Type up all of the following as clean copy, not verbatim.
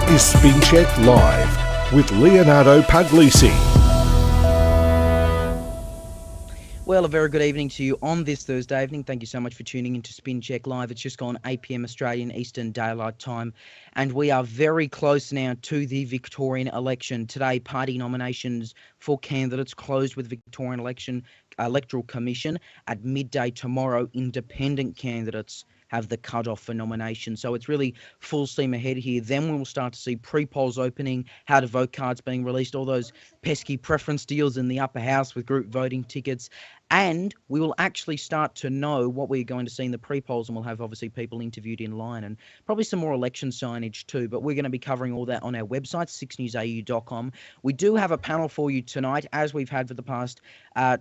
is SpinCheck Live with Leonardo Puglisi. Well, a very good evening to you on this Thursday evening. Thank you so much for tuning in to SpinCheck Live. It's just gone 8 p.m. Australian Eastern Daylight Time, and we are very close now to the Victorian election. Today, party nominations for candidates closed with Victorian Electoral Commission. At midday tomorrow, independent candidates have the cut-off for nominations. So it's really full steam ahead here. Then we will start to see pre-polls opening, how to vote cards being released, all those pesky preference deals in the upper house with group voting tickets. And we will actually start to know what we're going to see in the pre-polls, and we'll have obviously people interviewed in line and probably some more election signage too. But we're going to be covering all that on our website, sixnewsau.com. We do have a panel for you tonight, as we've had for the past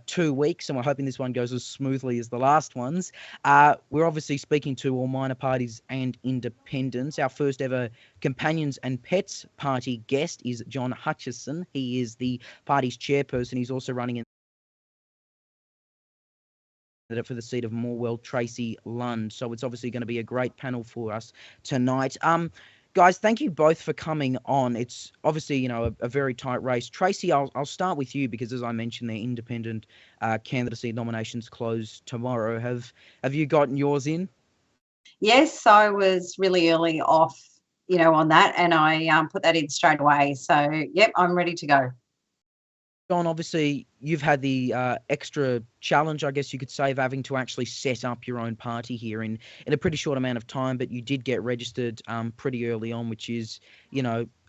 2 weeks, and we're hoping this one goes as smoothly as the last ones. We're obviously speaking to all minor parties and independents. Our first ever Companions and Pets Party guest is John Hutchison. He is the party's chairperson. He's also running in for the seat of Morwell, Tracie, Lund. So it's obviously going to be a great panel for us tonight. Guys, thank you both for coming on. It's obviously, you know, a very tight race. Tracie, I'll start with you because, as I mentioned, the independent candidacy nominations close tomorrow. Have you gotten yours in? Yes, I was really early off, on that, and I put that in straight away. So, yep, I'm ready to go. John, obviously, you've had the extra challenge, I guess you could say, of having to actually set up your own party here in a pretty short amount of time, but you did get registered pretty early on, which is,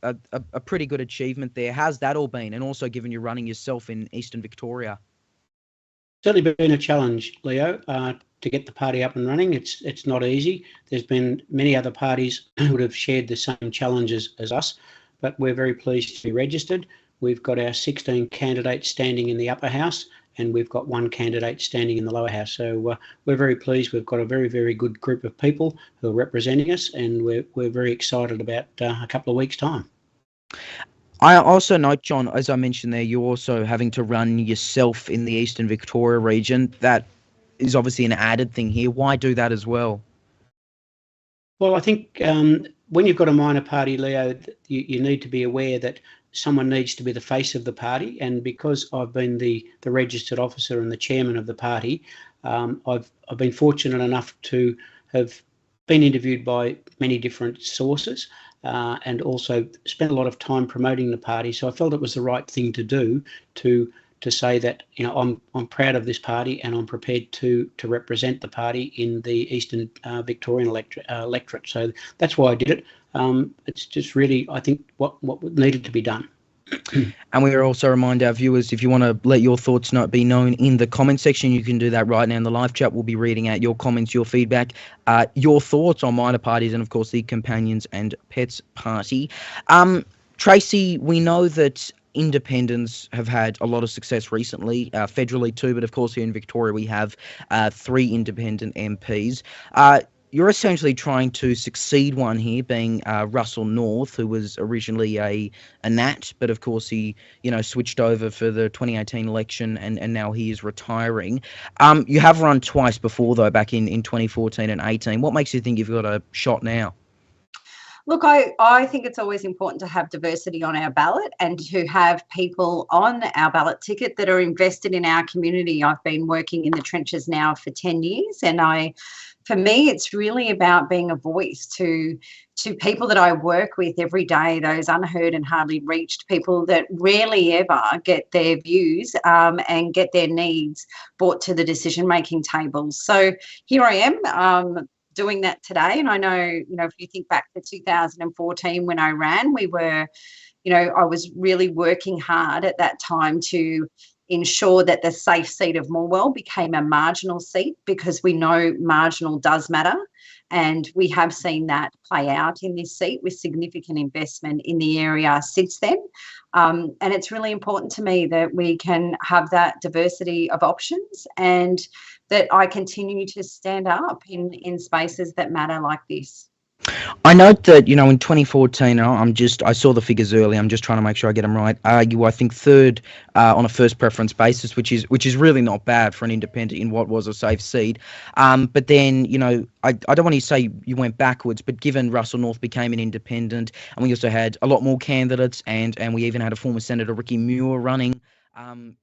a pretty good achievement there. How's that all been? And also given you're running yourself in Eastern Victoria. Certainly been a challenge, Leo, to get the party up and running. It's not easy. There's been many other parties who would have shared the same challenges as us, but we're very pleased to be registered. We've got our 16 candidates standing in the upper house, and we've got 1 candidate standing in the lower house. So we're very pleased. We've got a very, very good group of people who are representing us, and we're very excited about a couple of weeks' time. I also note, John, as I mentioned there, you're also having to run yourself in the Eastern Victoria region. That is obviously an added thing here. Why do that as well? Well, I think when you've got a minor party, Leo, you need to be aware that someone needs to be the face of the party, and because I've been the registered officer and the chairman of the party, I've been fortunate enough to have been interviewed by many different sources and also spent a lot of time promoting the party. So I felt it was the right thing to do to say that I'm proud of this party and I'm prepared to represent the party in the Eastern Victorian electorate. So that's why I did it. It's just really, I think, what needed to be done. And we also remind our viewers, if you want to let your thoughts be known in the comment section, you can do that right now in the live chat. We'll be reading out your comments, your feedback, your thoughts on minor parties and, of course, the Companions and Pets Party. Tracie, we know that independents have had a lot of success recently, federally too, but of course here in Victoria we have 3 independent MPs. You're essentially trying to succeed one here, being Russell North, who was originally a Nat, but of course he, switched over for the 2018 election and now he is retiring. You have run twice before, though, back in 2014 and 18. What makes you think you've got a shot now? Look, I think it's always important to have diversity on our ballot and to have people on our ballot ticket that are invested in our community. I've been working in the trenches now for 10 years, and for me, it's really about being a voice to people that I work with every day, those unheard and hardly reached people that rarely ever get their views and get their needs brought to the decision-making table. So here I am. Doing that today, and I know, if you think back to 2014 when I ran, we were, I was really working hard at that time to ensure that the safe seat of Morwell became a marginal seat, because we know marginal does matter, and we have seen that play out in this seat with significant investment in the area since then. And it's really important to me that we can have that diversity of options and that I continue to stand up in spaces that matter like this. I note that, in 2014, I saw the figures early. I'm just trying to make sure I get them right. You were, I think, third on a first preference basis, which is really not bad for an independent in what was a safe seat. But then, I don't want to say you went backwards, but given Russell North became an independent, and we also had a lot more candidates, and we even had a former Senator Ricky Muir running,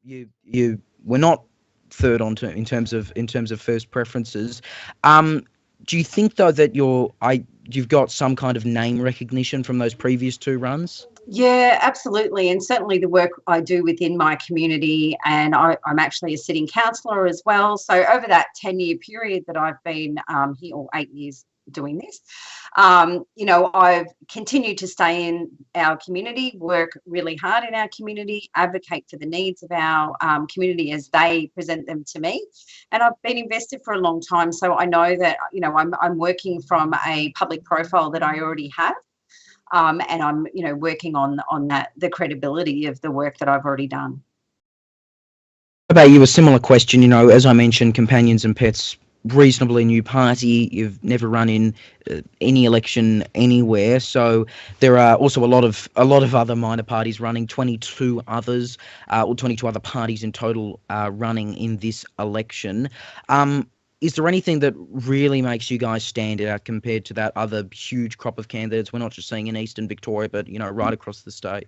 you were not third on to, in terms of first preferences. Do you think though that you've got some kind of name recognition from those previous two runs? Yeah, absolutely. And certainly the work I do within my community, and I'm actually a sitting councillor as well. So over that 10-year period that I've been here, or 8 years doing this, I've continued to stay in our community, work really hard in our community, advocate for the needs of our community as they present them to me. And I've been invested for a long time. So I know that, I'm working from a public profile that I already have. And I'm, working on that, the credibility of the work that I've already done. About you, a similar question. As I mentioned, Companions and Pets, reasonably new party. You've never run in any election anywhere, so there are also a lot of other minor parties running. 22 others, or 22 other parties in total, running in this election. Is there anything that really makes you guys stand out compared to that other huge crop of candidates we're not just seeing in Eastern Victoria, but right across the state?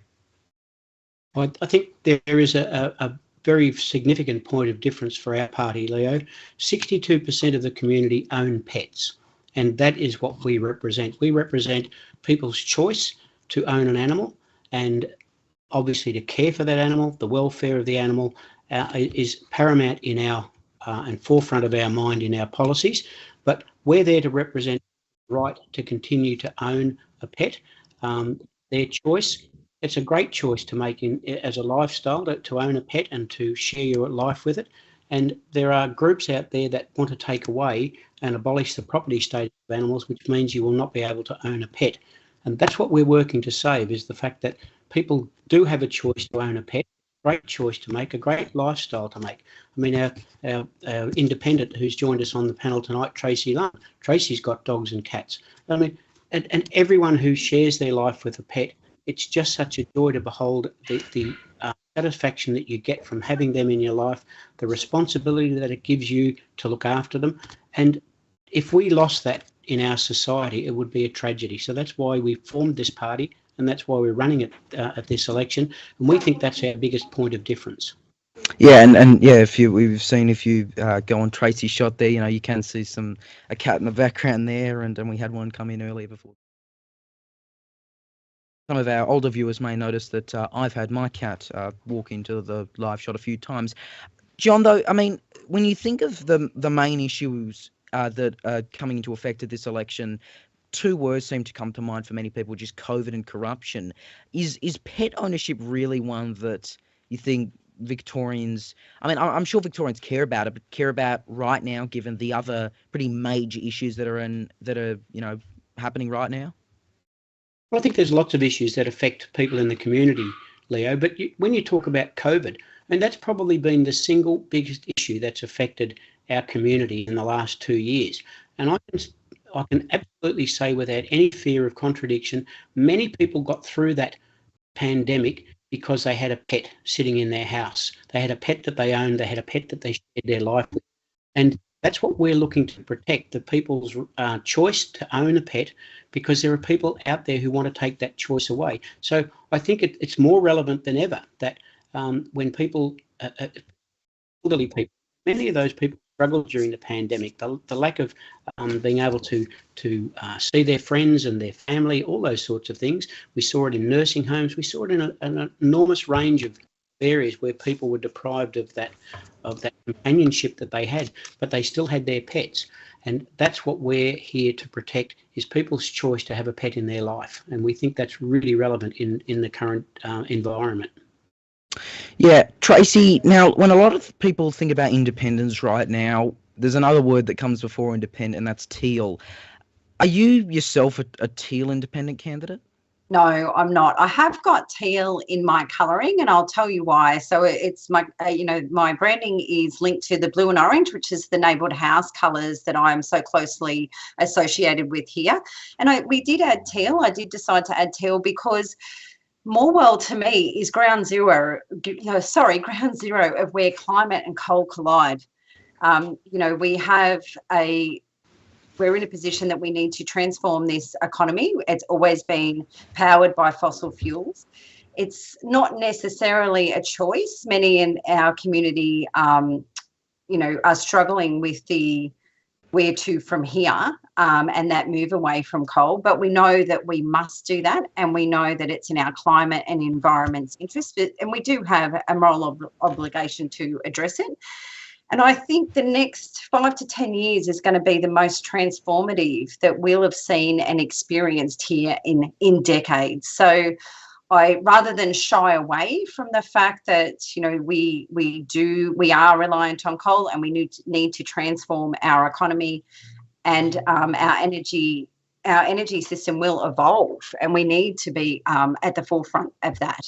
I think there is a very significant point of difference for our party, Leo. 62% of the community own pets, and that is what we represent. We represent people's choice to own an animal, and obviously to care for that animal. The welfare of the animal is paramount in our and forefront of our mind in our policies, but we're there to represent the right to continue to own a pet. Their choice, it's a great choice to make as a lifestyle to own a pet and to share your life with it. And there are groups out there that want to take away and abolish the property status of animals, which means you will not be able to own a pet. And that's what we're working to save, is the fact that people do have a choice to own a pet. Great choice to make, a great lifestyle to make. I mean, our independent who's joined us on the panel tonight, Tracie Lund. Tracie's got dogs and cats. I mean, and everyone who shares their life with a pet, it's just such a joy to behold the satisfaction that you get from having them in your life, the responsibility that it gives you to look after them. And if we lost that in our society, it would be a tragedy. So that's why we formed this party, and that's why we're running it at this election. And we think that's our biggest point of difference. Yeah, and yeah, if you go on Tracie's shot there, you can see a cat in the background there, and we had one come in earlier before. Some of our older viewers may notice that I've had my cat walk into the live shot a few times. John, though, I mean, when you think of the main issues that are coming into effect at this election, two words seem to come to mind for many people, which is COVID and corruption. Is pet ownership really one that you think Victorians, I mean, I'm sure Victorians care about it, but care about right now, given the other pretty major issues that are happening right now? Well, I think there's lots of issues that affect people in the community, Leo, but when you talk about COVID, and that's probably been the single biggest issue that's affected our community in the last 2 years. And I can absolutely say without any fear of contradiction, many people got through that pandemic because they had a pet sitting in their house. They had a pet that they owned, they had a pet that they shared their life with. And that's what we're looking to protect, the people's choice to own a pet, because there are people out there who want to take that choice away. So I think it's more relevant than ever that when people, elderly people, many of those people struggled during the pandemic, the lack of being able to see their friends and their family, all those sorts of things. We saw it in nursing homes. We saw it in an enormous range of areas where people were deprived of that companionship that they had, but they still had their pets. And that's what we're here to protect, is people's choice to have a pet in their life. And we think that's really relevant in the current environment. Yeah, Tracie, now, when a lot of people think about independence right now, there's another word that comes before independent, and that's teal. Are you yourself a teal independent candidate? No, I'm not. I have got teal in my colouring, and I'll tell you why. So it's my, my branding is linked to the blue and orange, which is the neighbourhood house colours that I'm so closely associated with here. And we did add teal. I did decide to add teal because Morwell to me is ground zero of where climate and coal collide. We're in a position that we need to transform this economy. It's always been powered by fossil fuels. It's not necessarily a choice. Many in our community, are struggling with the where to from here, and that move away from coal. But we know that we must do that, and we know that it's in our climate and environment's interest, and we do have a moral obligation to address it. And I think the next 5 to 10 years is going to be the most transformative that we'll have seen and experienced here in decades. So rather than shy away from the fact that, we are reliant on coal, and we need to transform our economy, and our energy system will evolve, and we need to be at the forefront of that.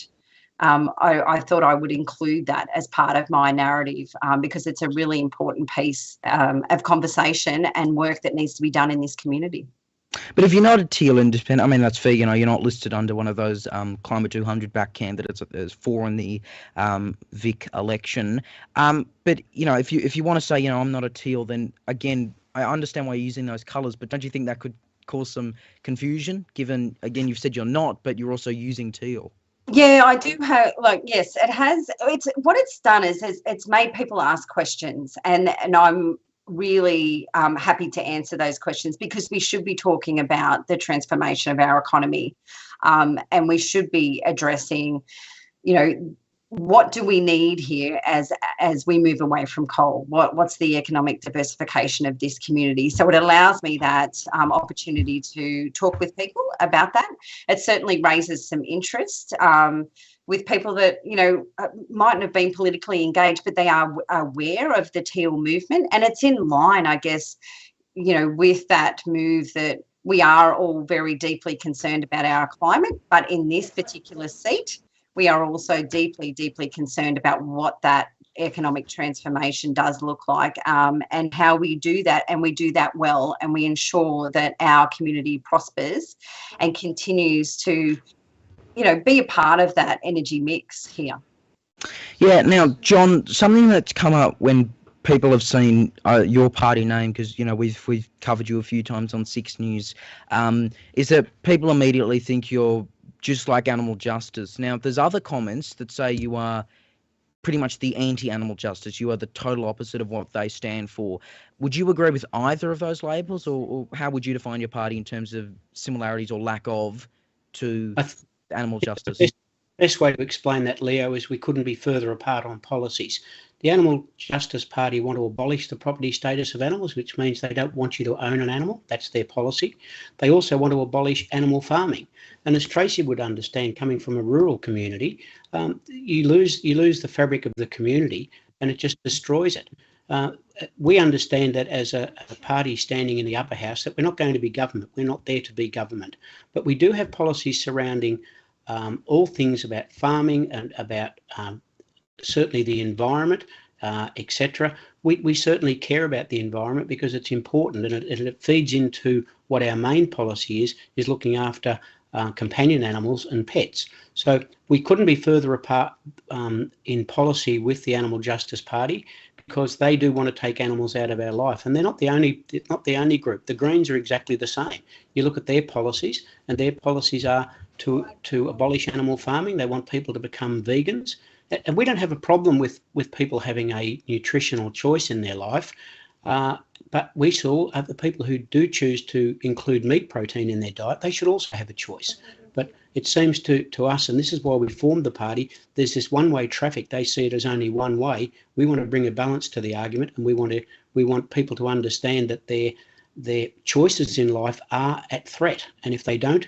I thought I would include that as part of my narrative, because it's a really important piece of conversation and work that needs to be done in this community. But if you're not a teal independent, I mean, that's fair. You're not listed under one of those Climate 200 back candidates. There's 4 in the Vic election. But if you want to say, I'm not a teal, then again, I understand why you're using those colours. But don't you think that could cause some confusion? Given again, you've said you're not, but you're also using teal. Yeah, I do have, yes, it has. What it's done is it's made people ask questions, and I'm really happy to answer those questions, because we should be talking about the transformation of our economy, and we should be addressing, what do we need here as we move away from coal? What's the economic diversification of this community? So it allows me that opportunity to talk with people about that. It certainly raises some interest with people that, mightn't have been politically engaged, but they are aware of the teal movement. And it's in line, I guess, with that move that we are all very deeply concerned about our climate. But in this particular seat, we are also deeply, deeply concerned about what that economic transformation does look like, and how we do that, and we do that well, and we ensure that our community prospers and continues to, be a part of that energy mix here. Yeah. Now, John, something that's come up when people have seen your party name, because we've covered you a few times on 6 News, is that people immediately think you're just like animal justice. Now, there's other comments that say you are pretty much the anti-animal justice. You are the total opposite of what they stand for. Would you agree with either of those labels, or how would you define your party in terms of similarities or lack of to animal justice? The best way to explain that, Leo, is we couldn't be further apart on policies. The Animal Justice Party want to abolish the property status of animals, which means they don't want you to own an animal. That's their policy. They also want to abolish animal farming. And as Tracie would understand, coming from a rural community, you lose the fabric of the community, and it just destroys it. We understand that as a party standing in the upper house, that we're not going to be government. We're not there to be government. But we do have policies surrounding all things about farming and about certainly the environment, etc. We certainly care about the environment because it's important, and it feeds into what our main policy is looking after companion animals and pets. So we couldn't be further apart in policy with the Animal Justice Party, because they do want to take animals out of our life, and they're not the only group. The Greens are exactly the same. You look at their policies, and their policies are to abolish animal farming. They want people to become vegans. And we don't have a problem with people having a nutritional choice in their life, but we saw the people who do choose to include meat protein in their diet, they should also have a choice. But it seems to us, and this is why we formed the party, there's this one-way traffic. They see it as only one way. We want to bring a balance to the argument, and we want people to understand that their choices in life are at threat. And if they don't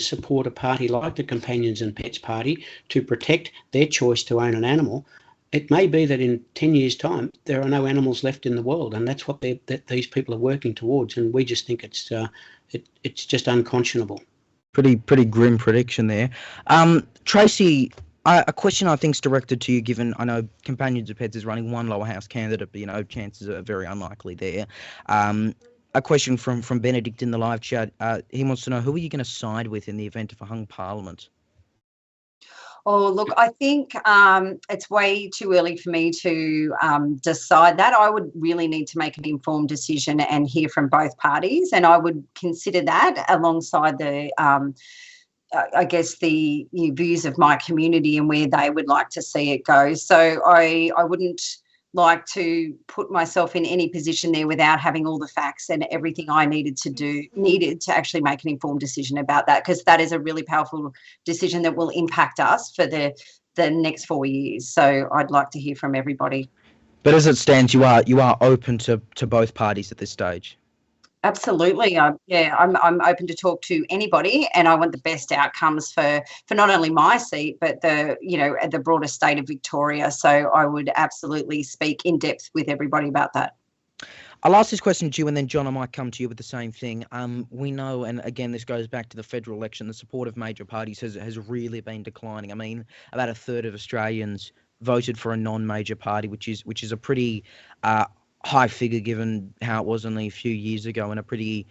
support a party like the Companions and Pets Party to protect their choice to own an animal, it may be that in 10 years' time there are no animals left in the world, and that's what these people are working towards. And we just think it's just unconscionable. Pretty grim prediction there. Tracie, a question I think is directed to you, given I know Companions of Pets is running one lower house candidate, but chances are very unlikely there. A question from Benedict in the live chat. He wants to know, who are you going to side with in the event of a hung parliament? Oh, look, I think it's way too early for me to decide that. I would really need to make an informed decision and hear from both parties, and I would consider that alongside the I guess the views of my community and where they would like to see it go. So I wouldn't like to put myself in any position there without having all the facts and everything I needed to actually make an informed decision about that, because that is a really powerful decision that will impact us for the next 4 years. So I'd like to hear from everybody. But as it stands, you are open to both parties at this stage. Absolutely. I'm open to talk to anybody, and I want the best outcomes for not only my seat, but the broader state of Victoria. So I would absolutely speak in depth with everybody about that. I'll ask this question to you, and then John, I might come to you with the same thing. We know, and again, this goes back to the federal election, the support of major parties has really been declining. I mean, about a third of Australians voted for a non-major party, which is a pretty high figure given how it was only a few years ago, in a pretty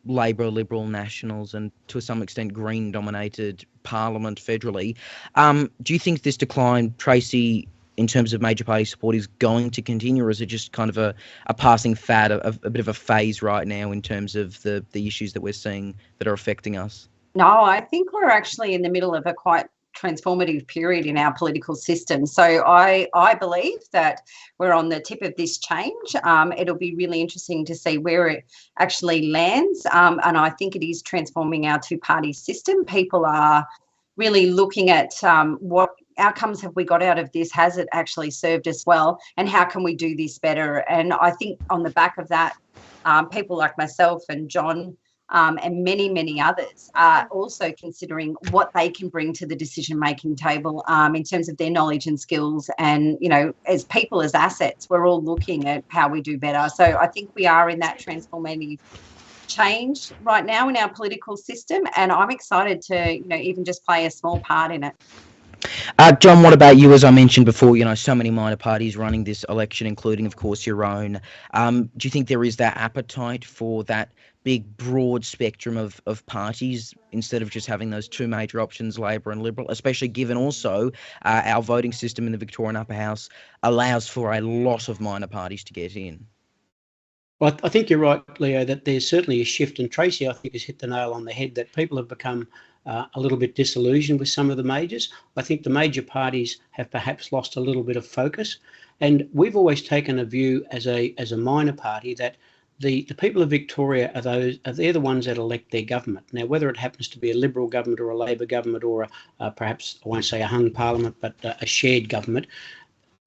Labor, Liberal, Nationals, and to some extent Green-dominated parliament federally. Do you think this decline, Tracie, in terms of major party support, is going to continue, or is it just kind of a passing fad, a bit of a phase right now in terms of the issues that we're seeing that are affecting us? No, I think we're actually in the middle of a quite transformative period in our political system. So I believe that we're on the tip of this change. It'll be really interesting to see where it actually lands. And I think it is transforming our two-party system. People are really looking at what outcomes have we got out of this? Has it actually served us well? And how can we do this better? And I think on the back of that, people like myself and John and many, many others are also considering what they can bring to the decision-making table in terms of their knowledge and skills. And, as people, as assets, we're all looking at how we do better. So I think we are in that transformative change right now in our political system, and I'm excited to, even just play a small part in it. John, what about you? As I mentioned before, so many minor parties running this election, including, of course, your own. Do you think there is that appetite for that big, broad spectrum of parties instead of just having those two major options, Labor and Liberal, especially given also our voting system in the Victorian Upper House allows for a lot of minor parties to get in? Well, I think you're right, Leo, that there's certainly a shift, and Tracie, I think, has hit the nail on the head, that people have become a little bit disillusioned with some of the majors. I think the major parties have perhaps lost a little bit of focus, and we've always taken a view as a minor party that the people of Victoria they're the ones that elect their government. Now, whether it happens to be a Liberal government or a Labor government or perhaps, I won't say a hung parliament, but a shared government,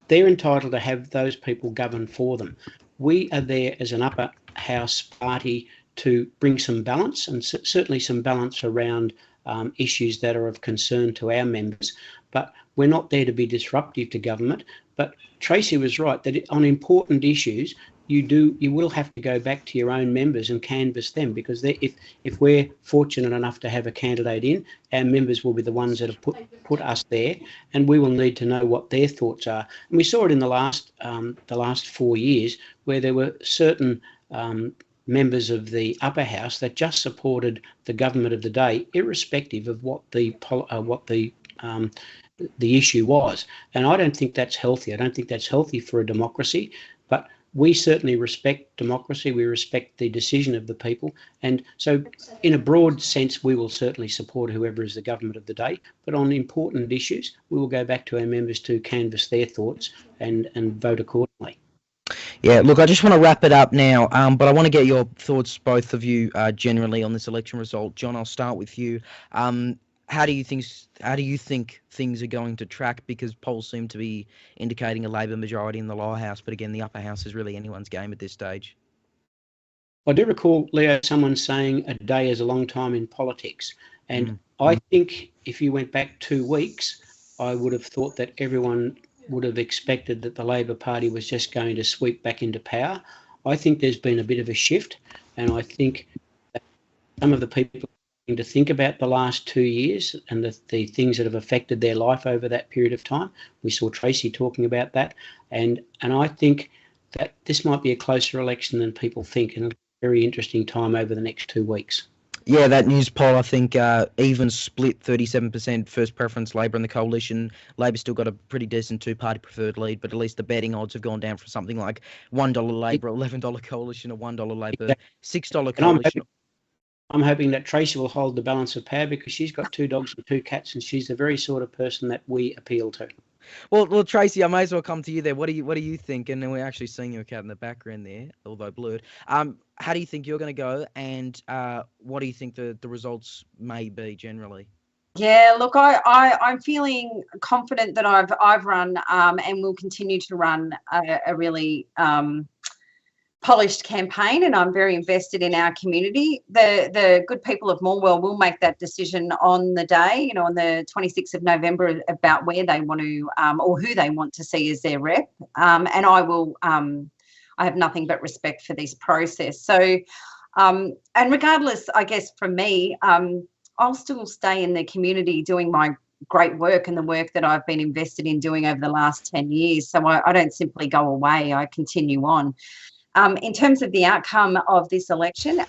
they're entitled to have those people govern for them. We are there as an upper house party to bring some balance, and certainly some balance around issues that are of concern to our members. But we're not there to be disruptive to government. But Tracie was right that on important issues, you will have to go back to your own members and canvass them, because if we're fortunate enough to have a candidate in, our members will be the ones that have put us there, and we will need to know what their thoughts are. And we saw it in the last 4 years, where there were certain members of the upper house that just supported the government of the day, irrespective of what the issue was. And I don't think that's healthy. I don't think that's healthy for a democracy. But we certainly respect democracy. We respect the decision of the people. And so in a broad sense, we will certainly support whoever is the government of the day. But on important issues, we will go back to our members to canvass their thoughts and vote accordingly. Yeah, look, I just want to wrap it up now, but I want to get your thoughts, both of you, generally on this election result. John, I'll start with you. How do you think things are going to track? Because polls seem to be indicating a Labor majority in the lower house, but again, the upper house is really anyone's game at this stage. I do recall, Leo, someone saying a day is a long time in politics. And I think if you went back 2 weeks, I would have thought that everyone would have expected that the Labor Party was just going to sweep back into power. I think there's been a bit of a shift, and I think that some of the people to think about the last 2 years and the things that have affected their life over that period of time. We saw Tracie talking about that. And I think that this might be a closer election than people think, and a very interesting time over the next 2 weeks. Yeah, that news poll, I think, even split 37% first preference Labor and the coalition. Labor's still got a pretty decent two-party preferred lead, but at least the betting odds have gone down from something like $1 Labor, $11 coalition, or $1 Labor, $6 coalition. I'm hoping that Tracie will hold the balance of power, because she's got 2 dogs and 2 cats, and she's the very sort of person that we appeal to. Well, Tracie, I may as well come to you there. What do you think? And then we're actually seeing your cat in the background there, although blurred. How do you think you're going to go, and what do you think the results may be generally? Yeah, look, I'm feeling confident that I've run and will continue to run a really polished campaign, and I'm very invested in our community. The good people of Morwell will make that decision on the day, on the 26th of November, about where they want to or who they want to see as their rep. And I will. I have nothing but respect for this process. So, and regardless, I guess for me, I'll still stay in the community doing my great work and the work that I've been invested in doing over the last 10 years. So I don't simply go away. I continue on. In terms of the outcome of this election,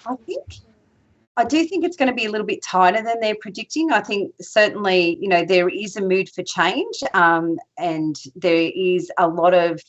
I do think it's going to be a little bit tighter than they're predicting. I think certainly, there is a mood for change, and there is a lot of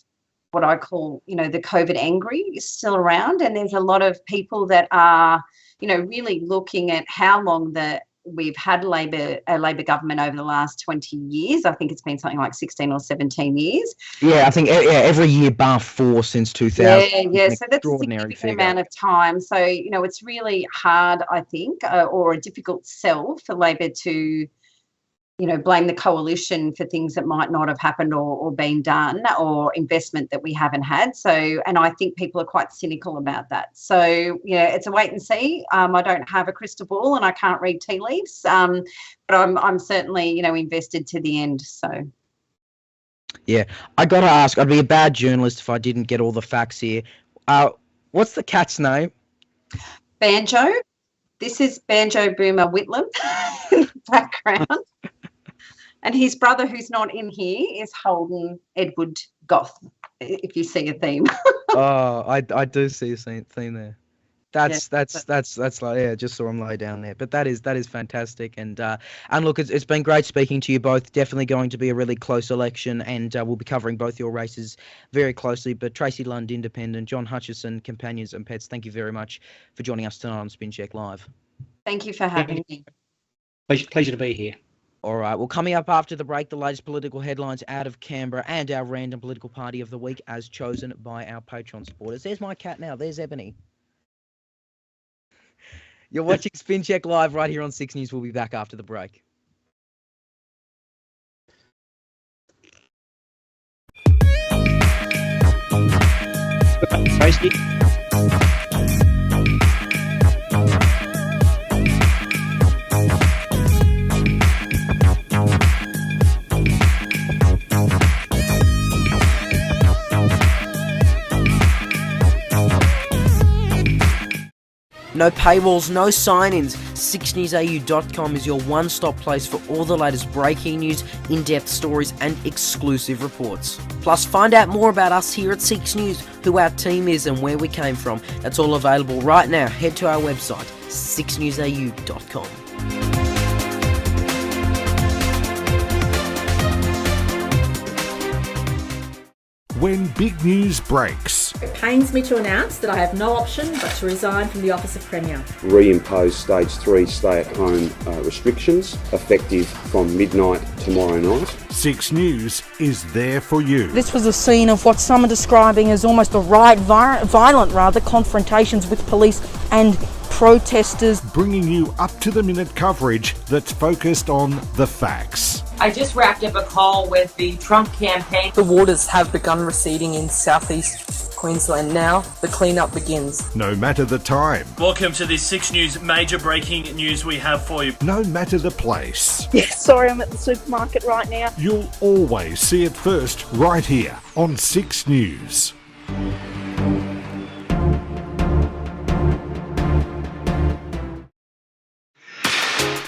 what I call, the COVID angry is still around, and there's a lot of people that are, really looking at how long we've had a Labor government over the last 20 years. I think it's been something like 16 or 17 years. Yeah, I think every year bar 4 since 2000. Yeah. So that's a significant amount of time. So, it's really hard, I think, or a difficult sell for Labor to, blame the coalition for things that might not have happened or been done, or investment that we haven't had. So, and I think people are quite cynical about that. So, it's a wait and see. I don't have a crystal ball and I can't read tea leaves, but I'm certainly, invested to the end. So. Yeah, I got to ask, I'd be a bad journalist if I didn't get all the facts here. What's the cat's name? Banjo. This is Banjo Boomer Whitlam in the background. And his brother, who's not in here, is Holden Edward Goth, if you see a theme. Oh, I do see a theme there. That's like, yeah, just saw him lay down there. But that is fantastic. And look, it's been great speaking to you both. Definitely going to be a really close election, and we'll be covering both your races very closely. But Tracie Lund, Independent, John Hutchison, Companions and Pets, thank you very much for joining us tonight on SpinCheck Live. Thank you for having me. Pleasure to be here. All right, well, coming up after the break, the latest political headlines out of Canberra and our random political party of the week as chosen by our Patreon supporters. There's my cat now. There's Ebony. You're watching SpinCheck Live right here on 6 News. We'll be back after the break. Tracie. No paywalls, no sign-ins. 6newsau.com is your one-stop place for all the latest breaking news, in-depth stories and exclusive reports. Plus, find out more about us here at 6 News, who our team is and where we came from. That's all available right now. Head to our website, 6newsau.com. When big news breaks, It pains me to announce that I have no option but to resign from the office of Premier. Reimpose stage 3 stay-at-home restrictions effective from midnight tomorrow night. 6 News is there for you. This was a scene of what some are describing as almost a riot, violent confrontations with police and protesters. Bringing you up-to-the-minute coverage that's focused on the facts. I just wrapped up a call with the Trump campaign. The waters have begun receding in southeast Queensland now. The cleanup begins. No matter the time. Welcome to this 6 News major breaking news we have for you. No matter the place. Yeah, sorry, I'm at the supermarket right now. You'll always see it first right here on 6 News.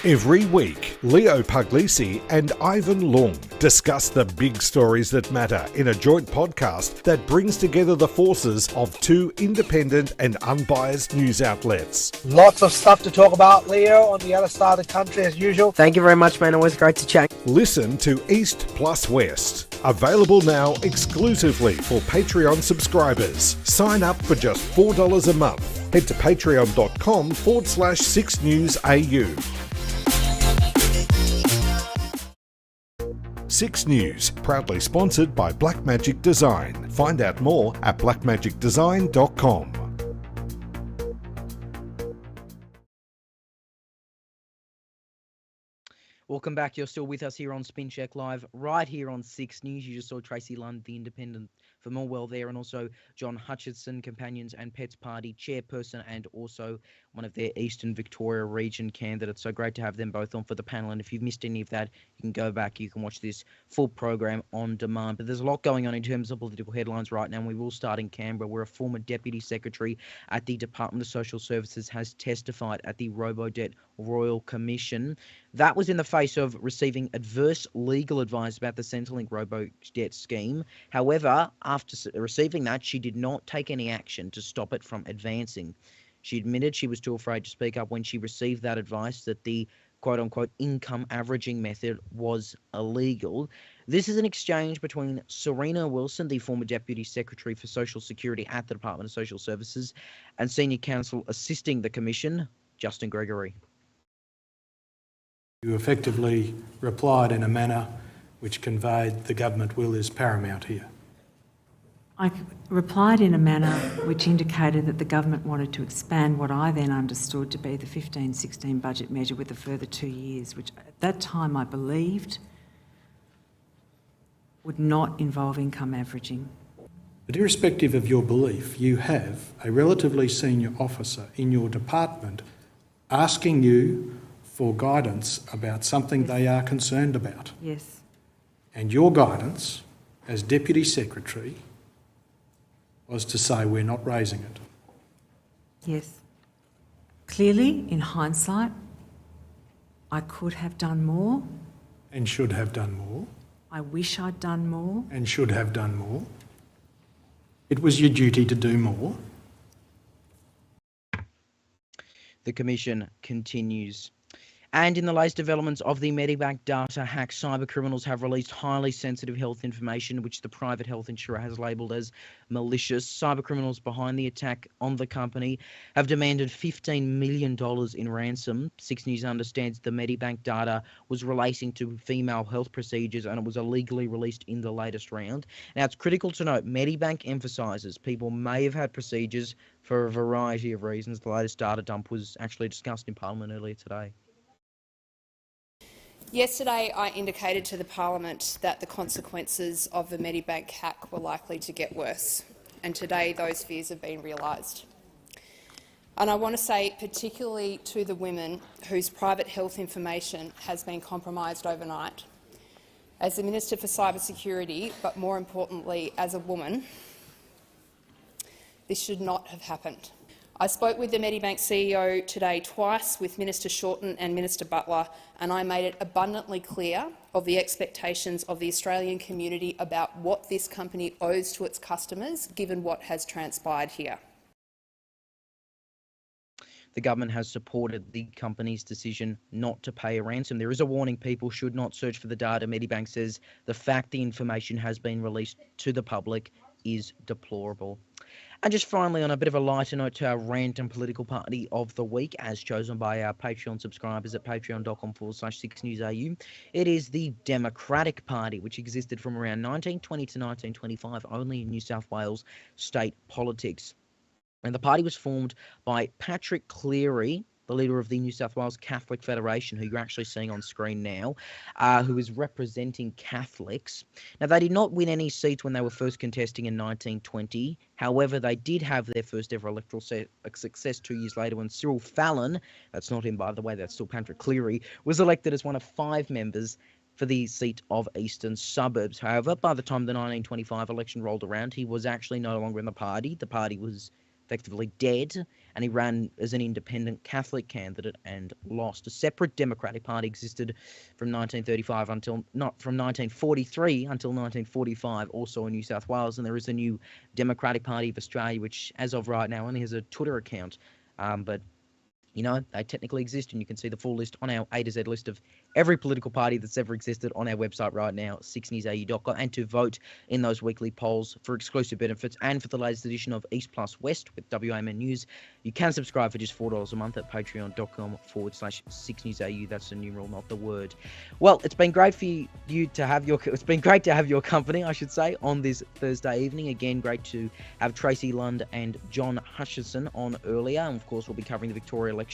Every week, Leo Puglisi and Ivan Lung discuss the big stories that matter in a joint podcast that brings together the forces of two independent and unbiased news outlets. Lots of stuff to talk about, Leo, on the other side of the country as usual. Thank you very much, man. Always great to chat. Listen to East plus West. Available now exclusively for Patreon subscribers. Sign up for just $4 a month. Head to patreon.com/sixnewsau. 6 News, proudly sponsored by Blackmagic Design. Find out more at blackmagicdesign.com. Welcome back. You're still with us here on SpinCheck Live, right here on 6 News. You just saw Tracie Lund, the Independent for Morwell there, and also John Hutchison, Companions and Pets Party chairperson, and also one of their Eastern Victoria region candidates. So great to have them both on for the panel. And if you've missed any of that, you can go back. You can watch this full program on demand. But there's a lot going on in terms of political headlines right now. And we will start in Canberra, where a former Deputy Secretary at the Department of Social Services has testified at the Robodebt Royal Commission. That was in the face of receiving adverse legal advice about the Centrelink Robodebt scheme. However, after receiving that, she did not take any action to stop it from advancing. She admitted she was too afraid to speak up when she received that advice that the quote-unquote income averaging method was illegal. This is an exchange between Serena Wilson, the former Deputy Secretary for Social Security at the Department of Social Services, and Senior Counsel assisting the Commission, Justin Gregory. You effectively replied in a manner which conveyed the government will is paramount here. I replied in a manner which indicated that the government wanted to expand what I then understood to be the 15-16 budget measure with a further 2 years, which at that time I believed would not involve income averaging. But irrespective of your belief, you have a relatively senior officer in your department asking you for guidance about something they are concerned about. Yes. And your guidance as Deputy Secretary was to say we're not raising it. Yes. Clearly, in hindsight, I could have done more. And should have done more. I wish I'd done more. And should have done more. It was your duty to do more. The Commission continues. And in the latest developments of the Medibank data hack, cybercriminals have released highly sensitive health information, which the private health insurer has labelled as malicious. Cybercriminals behind the attack on the company have demanded $15 million in ransom. 6 News understands the Medibank data was relating to female health procedures and it was illegally released in the latest round. Now, it's critical to note Medibank emphasises people may have had procedures for a variety of reasons. The latest data dump was actually discussed in Parliament earlier today. Yesterday, I indicated to the Parliament that the consequences of the Medibank hack were likely to get worse, and today those fears have been realised. And I want to say particularly to the women whose private health information has been compromised overnight. As the Minister for Cybersecurity, but more importantly as a woman, this should not have happened. I spoke with the Medibank CEO today twice, with Minister Shorten and Minister Butler, and I made it abundantly clear of the expectations of the Australian community about what this company owes to its customers, given what has transpired here. The government has supported the company's decision not to pay a ransom. There is a warning people should not search for the data. Medibank says the fact the information has been released to the public is deplorable. And just finally, on a bit of a lighter note, to our rant and political party of the week, as chosen by our Patreon subscribers at patreon.com/sixnewsau. It is the Democratic Party, which existed from around 1920 to 1925 only in New South Wales state politics. And the party was formed by Patrick Cleary, the leader of the New South Wales Catholic Federation, who you're actually seeing on screen now, who is representing Catholics. Now, they did not win any seats when they were first contesting in 1920. However, they did have their first ever electoral success 2 years later when Cyril Fallon, that's not him by the way, that's still Patrick Cleary, was elected as one of 5 members for the seat of Eastern Suburbs. However, by the time the 1925 election rolled around, he was actually no longer in the party. The party was effectively dead, and he ran as an independent Catholic candidate and lost. A separate Democratic Party existed from 1943 until 1945, also in New South Wales, and there is a new Democratic Party of Australia, which, as of right now, only has a Twitter account, but you know, they technically exist, and you can see the full list on our A to Z list of every political party that's ever existed on our website right now, sixnewsau.com, and to vote in those weekly polls for exclusive benefits and for the latest edition of East Plus West with WAMN News. You can subscribe for just $4 a month at patreon.com/sixnewsau. That's the numeral, not the word. Well, it's been great for you to have your company, I should say, on this Thursday evening. Again, great to have Tracie, Lund and John Hutchison on earlier. And of course, we'll be covering the Victoria election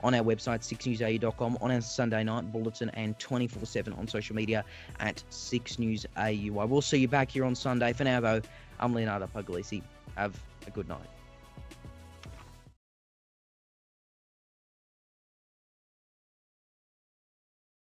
on our website, sixnewsau.com, on our Sunday night bulletin, and 24/7 on social media at 6newsau. I will see you back here on Sunday. For now, though, I'm Leonardo Puglisi. Have a good night.